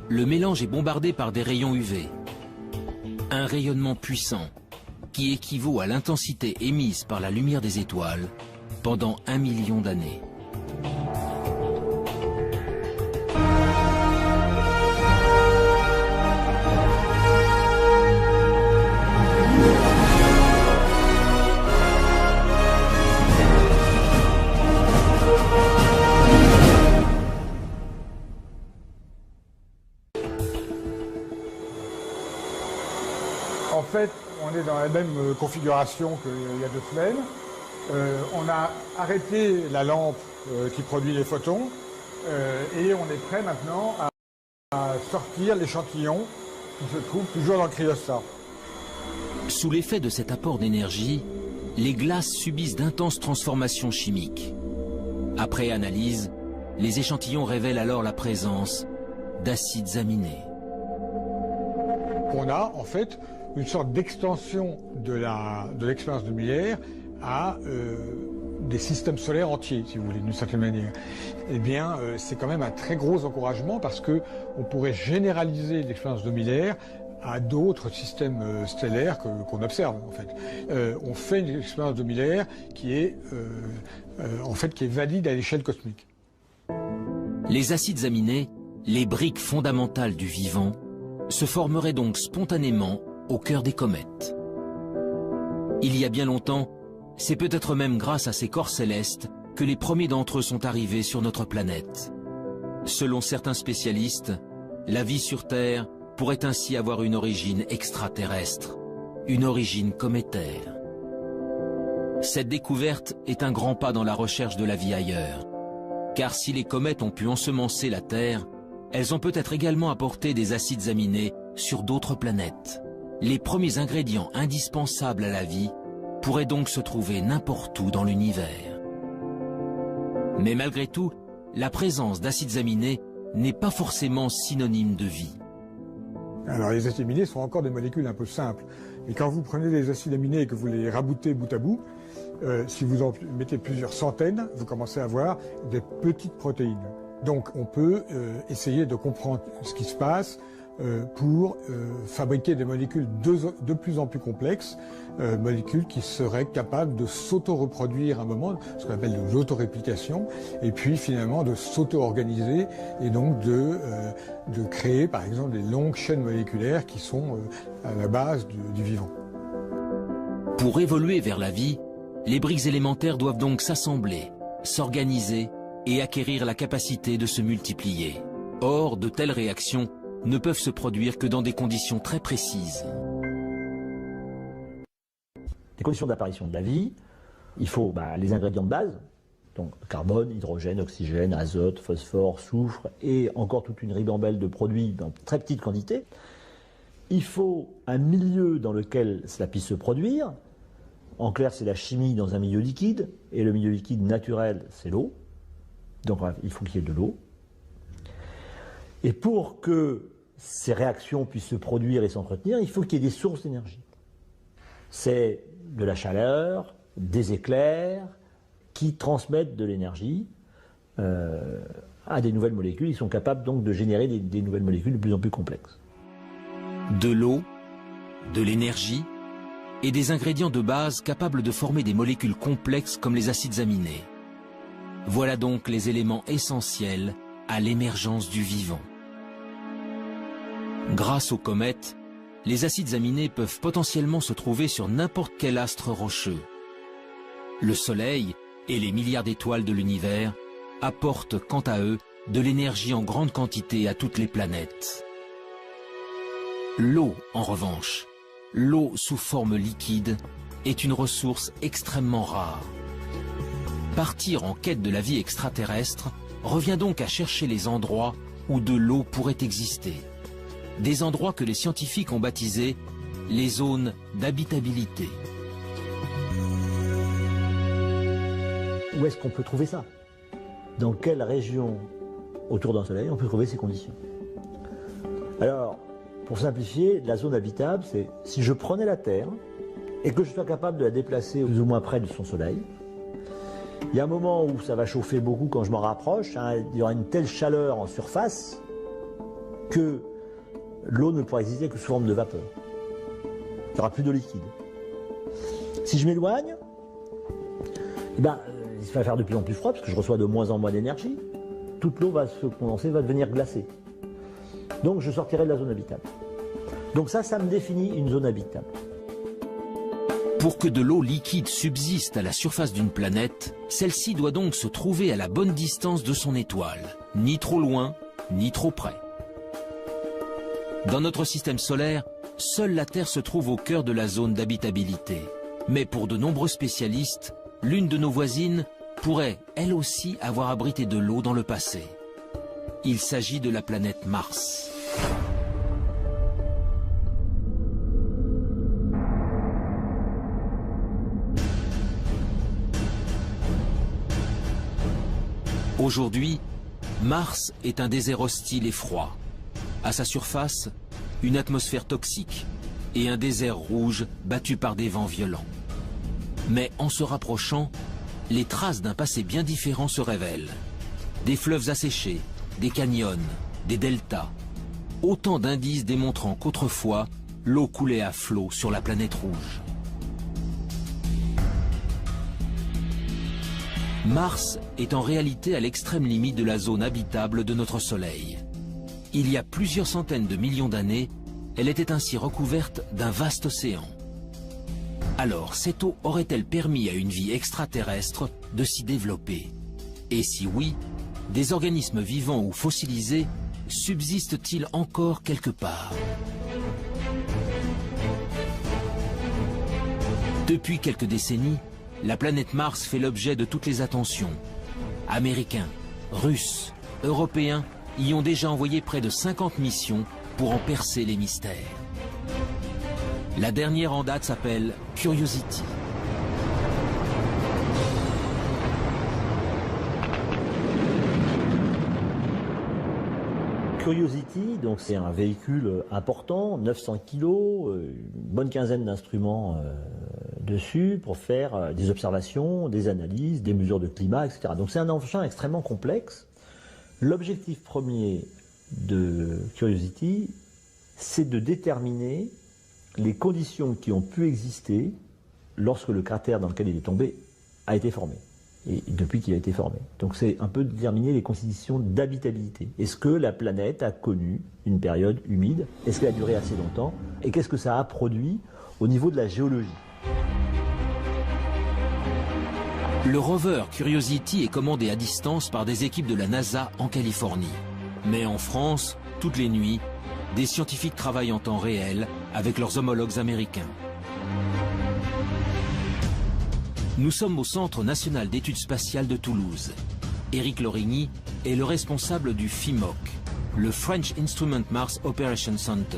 le mélange est bombardé par des rayons UV. Un rayonnement puissant qui équivaut à l'intensité émise par la lumière des étoiles pendant 1 million d'années. En fait, on est dans la même configuration qu'il y a 2 semaines. On a arrêté la lampe qui produit les photons et on est prêt maintenant à sortir l'échantillon qui se trouve toujours dans le cryostat. Sous l'effet de cet apport d'énergie, les glaces subissent d'intenses transformations chimiques. Après analyse, les échantillons révèlent alors la présence d'acides aminés. On a en fait une sorte d'extension de l'expérience de Miller à des systèmes solaires entiers, si vous voulez, d'une certaine manière. Eh bien, c'est quand même un très gros encouragement parce qu'on pourrait généraliser l'expérience de Miller à d'autres systèmes stellaires qu'on observe, en fait. On fait une expérience de Miller qui est valide à l'échelle cosmique. Les acides aminés, les briques fondamentales du vivant, se formeraient donc spontanément au cœur des comètes. Il y a bien longtemps, c'est peut-être même grâce à ces corps célestes que les premiers d'entre eux sont arrivés sur notre planète. Selon certains spécialistes, la vie sur Terre pourrait ainsi avoir une origine extraterrestre, une origine cométaire. Cette découverte est un grand pas dans la recherche de la vie ailleurs, car si les comètes ont pu ensemencer la Terre, elles ont peut-être également apporté des acides aminés sur d'autres planètes. Les premiers ingrédients indispensables à la vie pourraient donc se trouver n'importe où dans l'univers. Mais malgré tout, la présence d'acides aminés n'est pas forcément synonyme de vie. Alors les acides aminés sont encore des molécules un peu simples. Et quand vous prenez des acides aminés et que vous les raboutez bout à bout, si vous en mettez plusieurs centaines, vous commencez à avoir des petites protéines. Donc on peut essayer de comprendre ce qui se passe pour fabriquer des molécules de plus en plus complexes, molécules qui seraient capables de s'auto-reproduire à un moment, ce qu'on appelle de l'autoréplication, et puis finalement de s'auto-organiser et donc de créer par exemple des longues chaînes moléculaires qui sont à la base du vivant. Pour évoluer vers la vie, les briques élémentaires doivent donc s'assembler, s'organiser et acquérir la capacité de se multiplier. Or, de telles réactions ne peuvent se produire que dans des conditions très précises. Les conditions d'apparition de la vie, il faut les ingrédients de base, donc carbone, hydrogène, oxygène, azote, phosphore, soufre et encore toute une ribambelle de produits dans très petites quantités. Il faut un milieu dans lequel cela puisse se produire. En clair, c'est la chimie dans un milieu liquide, et le milieu liquide naturel, c'est l'eau. Donc il faut qu'il y ait de l'eau. Et pour que ces réactions puissent se produire et s'entretenir, il faut qu'il y ait des sources d'énergie. C'est de la chaleur, des éclairs, qui transmettent de l'énergie à des nouvelles molécules. Ils sont capables donc de générer des nouvelles molécules de plus en plus complexes. De l'eau, de l'énergie et des ingrédients de base capables de former des molécules complexes comme les acides aminés. Voilà donc les éléments essentiels à l'émergence du vivant. Grâce aux comètes, les acides aminés peuvent potentiellement se trouver sur n'importe quel astre rocheux. Le Soleil et les milliards d'étoiles de l'univers apportent quant à eux de l'énergie en grande quantité à toutes les planètes. L'eau, en revanche, l'eau sous forme liquide, est une ressource extrêmement rare. Partir en quête de la vie extraterrestre revient donc à chercher les endroits où de l'eau pourrait exister. Des endroits que les scientifiques ont baptisés les zones d'habitabilité. Où est-ce qu'on peut trouver ça? Dans quelle région autour d'un soleil on peut trouver ces conditions? Alors, pour simplifier, la zone habitable, c'est si je prenais la Terre et que je sois capable de la déplacer plus ou moins près de son soleil. Il y a un moment où ça va chauffer beaucoup quand je m'en rapproche, hein, il y aura une telle chaleur en surface que l'eau ne pourra exister que sous forme de vapeur. Il n'y aura plus de liquide. Si je m'éloigne, il va faire de plus en plus froid parce que je reçois de moins en moins d'énergie. Toute l'eau va se condenser, va devenir glacée. Donc je sortirai de la zone habitable. Donc ça me définit une zone habitable. Pour que de l'eau liquide subsiste à la surface d'une planète, celle-ci doit donc se trouver à la bonne distance de son étoile, ni trop loin, ni trop près. Dans notre système solaire, seule la Terre se trouve au cœur de la zone d'habitabilité. Mais pour de nombreux spécialistes, l'une de nos voisines pourrait, elle aussi, avoir abrité de l'eau dans le passé. Il s'agit de la planète Mars. Aujourd'hui, Mars est un désert hostile et froid. À sa surface, une atmosphère toxique et un désert rouge battu par des vents violents. Mais en se rapprochant, les traces d'un passé bien différent se révèlent. Des fleuves asséchés, des canyons, des deltas. Autant d'indices démontrant qu'autrefois, l'eau coulait à flot sur la planète rouge. Mars est en réalité à l'extrême limite de la zone habitable de notre Soleil. Il y a plusieurs centaines de millions d'années, elle était ainsi recouverte d'un vaste océan. Alors, cette eau aurait-elle permis à une vie extraterrestre de s'y développer? Et si oui, des organismes vivants ou fossilisés subsistent-ils encore quelque part? Depuis quelques décennies, la planète Mars fait l'objet de toutes les attentions. Américains, Russes, Européens y ont déjà envoyé près de 50 missions pour en percer les mystères. La dernière en date s'appelle Curiosity. Curiosity, donc c'est un véhicule important, 900 kg, une bonne quinzaine d'instruments dessus pour faire des observations, des analyses, des mesures de climat, etc. Donc c'est un engin extrêmement complexe. L'objectif premier de Curiosity, c'est de déterminer les conditions qui ont pu exister lorsque le cratère dans lequel il est tombé a été formé, et depuis qu'il a été formé. Donc c'est un peu déterminer les conditions d'habitabilité. Est-ce que la planète a connu une période humide? Est-ce qu'elle a duré assez longtemps? Et qu'est-ce que ça a produit au niveau de la géologie? Le rover Curiosity est commandé à distance par des équipes de la NASA en Californie. Mais en France, toutes les nuits, des scientifiques travaillent en temps réel avec leurs homologues américains. Nous sommes au Centre national d'études spatiales de Toulouse. Éric Lorigny est le responsable du FIMOC, le French Instrument Mars Operation Center.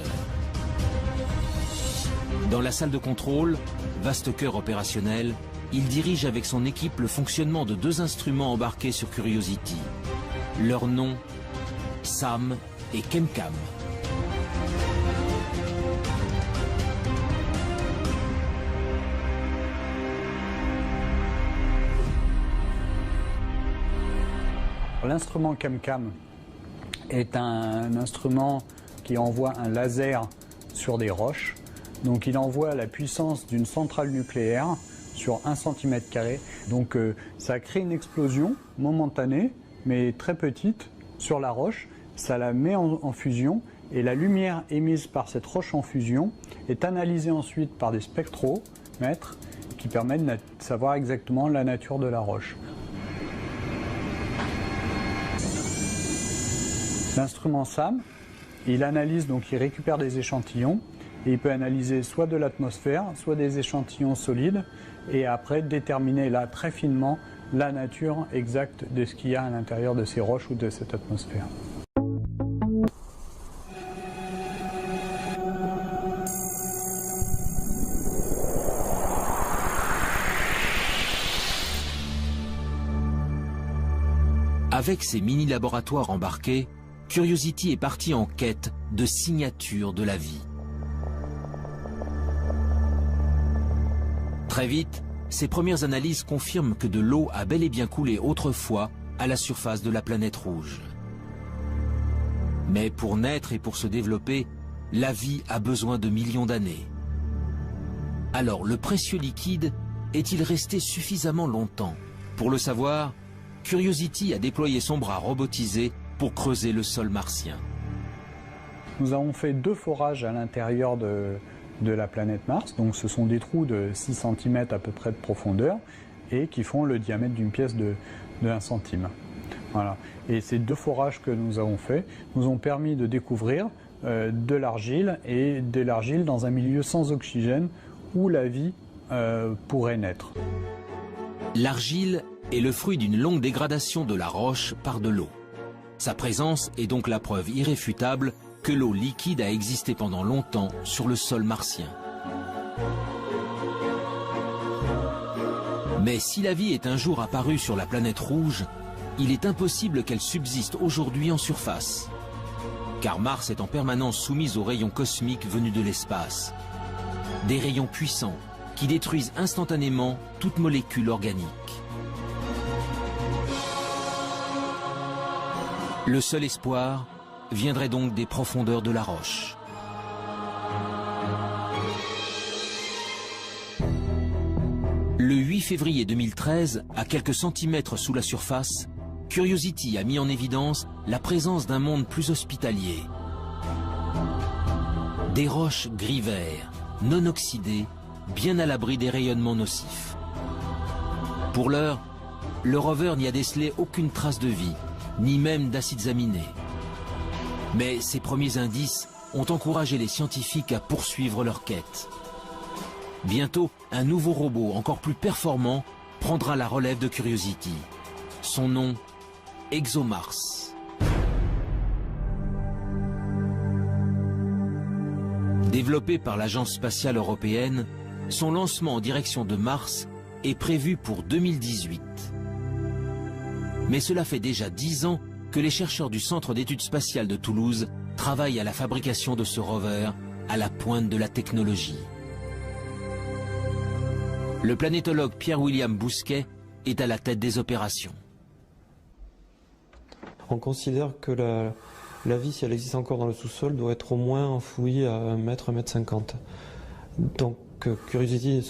Dans la salle de contrôle, vaste cœur opérationnel, il dirige avec son équipe le fonctionnement de deux instruments embarqués sur Curiosity. Leurs noms, SAM et ChemCam. L'instrument ChemCam est un instrument qui envoie un laser sur des roches. Donc il envoie la puissance d'une centrale nucléaire sur 1 cm². Donc ça crée une explosion momentanée, mais très petite, sur la roche. Ça la met en fusion et la lumière émise par cette roche en fusion est analysée ensuite par des spectromètres qui permettent de savoir exactement la nature de la roche. L'instrument SAM il analyse, donc il récupère des échantillons, et il peut analyser soit de l'atmosphère, soit des échantillons solides, et après déterminer là très finement la nature exacte de ce qu'il y a à l'intérieur de ces roches ou de cette atmosphère. Avec ses mini-laboratoires embarqués, Curiosity est parti en quête de signatures de la vie. Très vite, ses premières analyses confirment que de l'eau a bel et bien coulé autrefois à la surface de la planète rouge. Mais pour naître et pour se développer, la vie a besoin de millions d'années. Alors, le précieux liquide est-il resté suffisamment longtemps? Pour le savoir, Curiosity a déployé son bras robotisé pour creuser le sol martien. Nous avons fait 2 forages à l'intérieur de la planète Mars. Donc ce sont des trous de 6 cm à peu près de profondeur et qui font le diamètre d'une pièce de 1 centime. Voilà. Et ces 2 forages que nous avons faits nous ont permis de découvrir de l'argile et de l'argile dans un milieu sans oxygène où la vie pourrait naître. L'argile est le fruit d'une longue dégradation de la roche par de l'eau. Sa présence est donc la preuve irréfutable que l'eau liquide a existé pendant longtemps sur le sol martien. Mais si la vie est un jour apparue sur la planète rouge, il est impossible qu'elle subsiste aujourd'hui en surface. Car Mars est en permanence soumise aux rayons cosmiques venus de l'espace. Des rayons puissants qui détruisent instantanément toute molécule organique. Le seul espoir viendrait donc des profondeurs de la roche. Le 8 février 2013, à quelques centimètres sous la surface, Curiosity a mis en évidence la présence d'un monde plus hospitalier. Des roches gris-vert, non oxydées, bien à l'abri des rayonnements nocifs. Pour l'heure, le rover n'y a décelé aucune trace de vie, ni même d'acides aminés. Mais ces premiers indices ont encouragé les scientifiques à poursuivre leur quête. Bientôt, un nouveau robot encore plus performant prendra la relève de Curiosity. Son nom, ExoMars. Développé par l'Agence spatiale européenne, son lancement en direction de Mars est prévu pour 2018. Mais cela fait déjà 10 ans que les chercheurs du Centre d'études spatiales de Toulouse travaillent à la fabrication de ce rover à la pointe de la technologie. Le planétologue Pierre-William Bousquet est à la tête des opérations. On considère que la vie, si elle existe encore dans le sous-sol, doit être au moins enfouie à 1 mètre, 1 mètre 50. Donc Curiosity,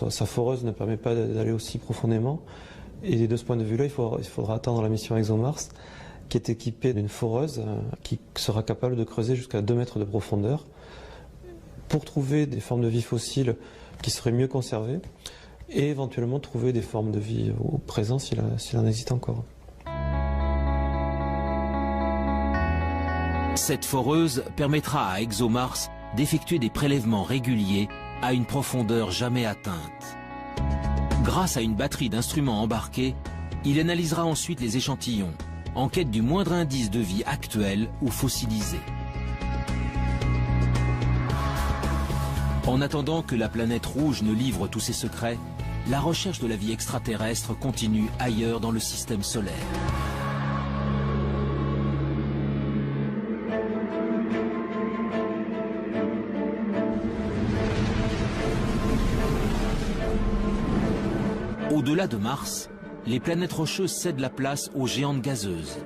sa foreuse ne permet pas d'aller aussi profondément. Et de ce point de vue-là, il faudra attendre la mission ExoMars, qui est équipée d'une foreuse qui sera capable de creuser jusqu'à 2 mètres de profondeur pour trouver des formes de vie fossiles qui seraient mieux conservées et éventuellement trouver des formes de vie au présent s'il en existe encore. Cette foreuse permettra à ExoMars d'effectuer des prélèvements réguliers à une profondeur jamais atteinte. Grâce à une batterie d'instruments embarqués, il analysera ensuite les échantillons, en quête du moindre indice de vie actuelle ou fossilisé. En attendant que la planète rouge ne livre tous ses secrets, la recherche de la vie extraterrestre continue ailleurs dans le système solaire. Au-delà de Mars, les planètes rocheuses cèdent la place aux géantes gazeuses.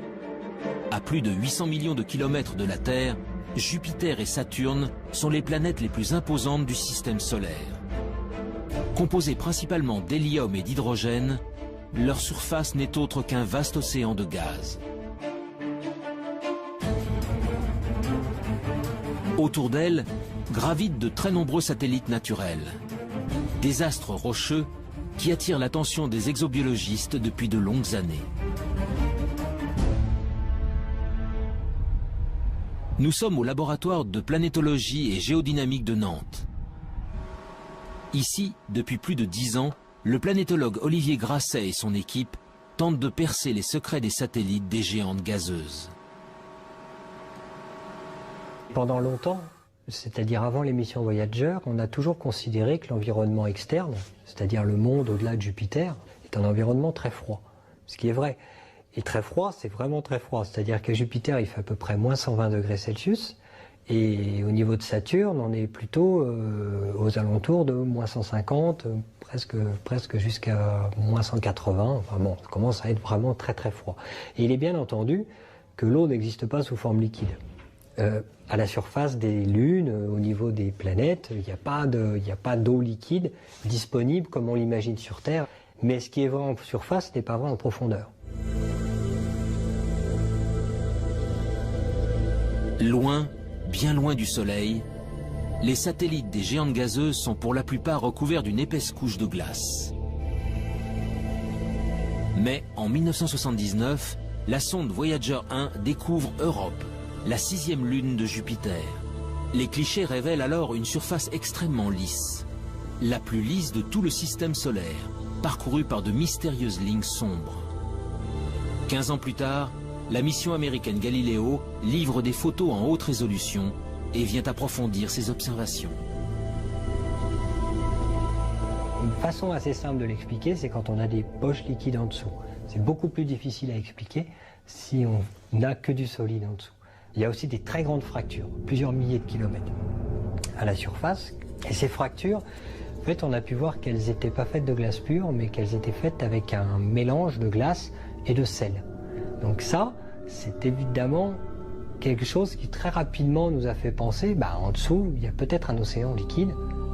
À plus de 800 millions de kilomètres de la Terre, Jupiter et Saturne sont les planètes les plus imposantes du système solaire. Composées principalement d'hélium et d'hydrogène, leur surface n'est autre qu'un vaste océan de gaz. Autour d'elles gravitent de très nombreux satellites naturels, des astres rocheux qui attirent l'attention des exobiologistes depuis de longues années. Nous sommes au laboratoire de planétologie et géodynamique de Nantes. Ici, depuis plus de 10 ans, le planétologue Olivier Grasset et son équipe tentent de percer les secrets des satellites des géantes gazeuses. Pendant longtemps, c'est-à-dire avant l'émission Voyager, on a toujours considéré que l'environnement externe, c'est-à-dire le monde au-delà de Jupiter, est un environnement très froid. Ce qui est vrai. Et très froid, c'est vraiment très froid. C'est-à-dire qu'à Jupiter, il fait à peu près moins 120 degrés Celsius. Et au niveau de Saturne, on est plutôt aux alentours de moins 150, presque jusqu'à moins 180. Enfin bon, ça commence à être vraiment très très froid. Et il est bien entendu que l'eau n'existe pas sous forme liquide. À la surface des lunes, au niveau des planètes, il n'y a pas d'eau liquide disponible comme on l'imagine sur Terre. Mais ce qui est vrai en surface n'est pas vrai en profondeur. Loin, bien loin du Soleil, les satellites des géantes gazeuses sont pour la plupart recouverts d'une épaisse couche de glace. Mais en 1979, la sonde Voyager 1 découvre Europe, la 6e lune de Jupiter. Les clichés révèlent alors une surface extrêmement lisse, la plus lisse de tout le système solaire, parcourue par de mystérieuses lignes sombres. 15 ans plus tard, la mission américaine Galileo livre des photos en haute résolution et vient approfondir ses observations. Une façon assez simple de l'expliquer, c'est quand on a des poches liquides en dessous. C'est beaucoup plus difficile à expliquer si on n'a que du solide en dessous. Il y a aussi des très grandes fractures, plusieurs milliers de kilomètres à la surface. Et ces fractures, en fait, on a pu voir qu'elles n'étaient pas faites de glace pure, mais qu'elles étaient faites avec un mélange de glace et de sel. Donc ça, c'est évidemment quelque chose qui très rapidement nous a fait penser, en dessous, il y a peut-être un océan liquide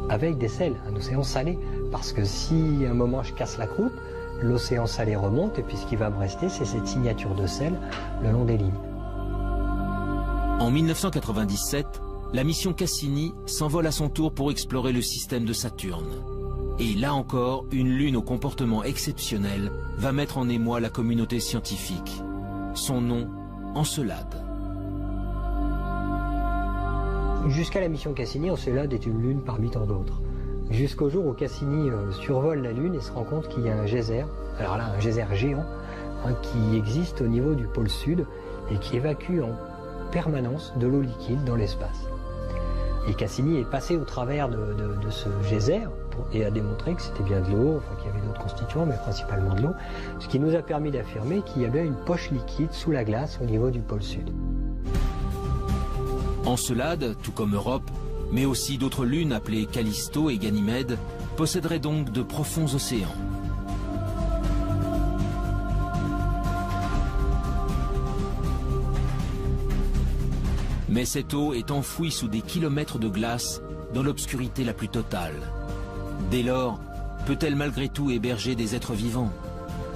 avec des sels, un océan salé. Parce que si à un moment je casse la croûte, l'océan salé remonte et puis ce qui va me rester, c'est cette signature de sel le long des lignes. En 1997, la mission Cassini s'envole à son tour pour explorer le système de Saturne. Et là encore, une lune au comportement exceptionnel va mettre en émoi la communauté scientifique. Son nom, Encelade. Jusqu'à la mission Cassini, Encelade est une lune parmi tant d'autres. Jusqu'au jour où Cassini survole la Lune et se rend compte qu'il y a un geyser, alors là un geyser géant, qui existe au niveau du pôle sud et qui évacue en permanence de l'eau liquide dans l'espace. Et Cassini est passé au travers de ce geyser et a démontré que c'était bien de l'eau, enfin qu'il y avait d'autres constituants, mais principalement de l'eau, ce qui nous a permis d'affirmer qu'il y avait une poche liquide sous la glace au niveau du pôle sud. Encelade, tout comme Europe, mais aussi d'autres lunes appelées Callisto et Ganymède, posséderaient donc de profonds océans. Mais cette eau est enfouie sous des kilomètres de glace dans l'obscurité la plus totale. Dès lors, peut-elle malgré tout héberger des êtres vivants?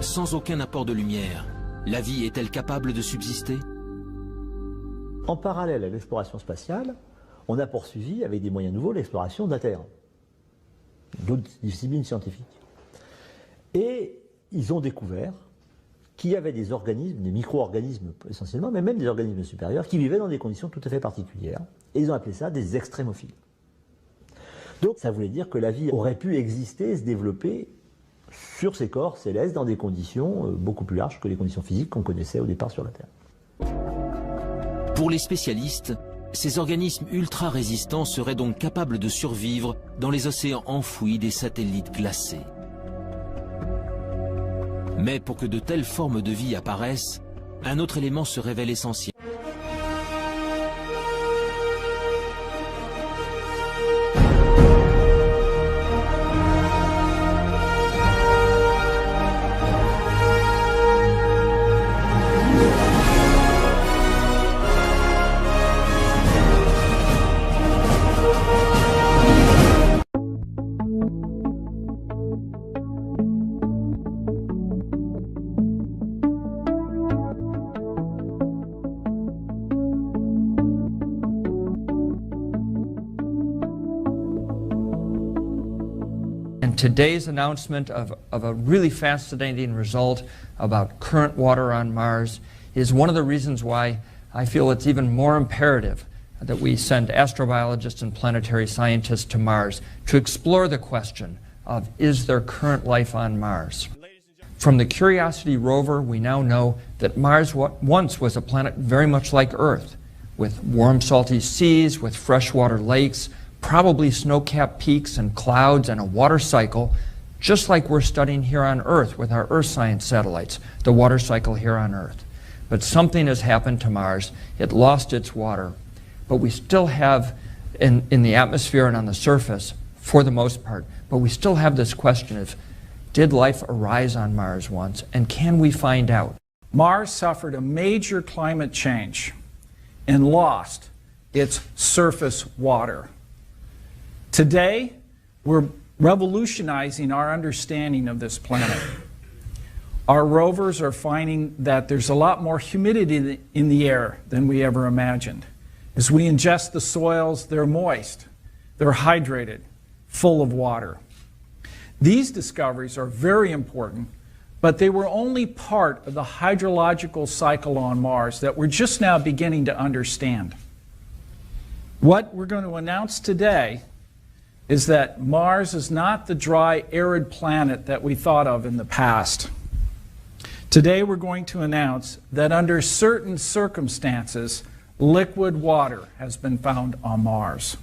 Sans aucun apport de lumière, la vie est-elle capable de subsister? En parallèle à l'exploration spatiale, on a poursuivi avec des moyens nouveaux l'exploration de la Terre, d'autres disciplines scientifiques. Et ils ont découvert qu'il y avait des organismes, des micro-organismes essentiellement, mais même des organismes supérieurs, qui vivaient dans des conditions tout à fait particulières. Et ils ont appelé ça des extrémophiles. Donc ça voulait dire que la vie aurait pu exister et se développer sur ces corps célestes dans des conditions beaucoup plus larges que les conditions physiques qu'on connaissait au départ sur la Terre. Pour les spécialistes, ces organismes ultra résistants seraient donc capables de survivre dans les océans enfouis des satellites glacés. Mais pour que de telles formes de vie apparaissent, un autre élément se révèle essentiel. Today's announcement of a really fascinating result about current water on Mars is one of the reasons why I feel it's even more imperative that we send astrobiologists and planetary scientists to Mars to explore the question of, is there current life on Mars? From the Curiosity rover, we now know that Mars once was a planet very much like Earth, with warm, salty seas, with freshwater lakes, probably snow-capped peaks and clouds and a water cycle, just like we're studying here on Earth with our Earth science satellites, the water cycle here on Earth. But something has happened to Mars. It lost its water. But we still have, in the atmosphere and on the surface, for the most part, but we still have this question of, did life arise on Mars once, and can we find out? Mars suffered a major climate change and lost its surface water. Today, we're revolutionizing our understanding of this planet. Our rovers are finding that there's a lot more humidity in the air than we ever imagined. As we ingest the soils, they're moist, they're hydrated, full of water. These discoveries are very important, but they were only part of the hydrological cycle on Mars that we're just now beginning to understand. What we're going to announce today is that Mars is not the dry, arid planet that we thought of in the past. Today we're going to announce that under certain circumstances, liquid water has been found on Mars.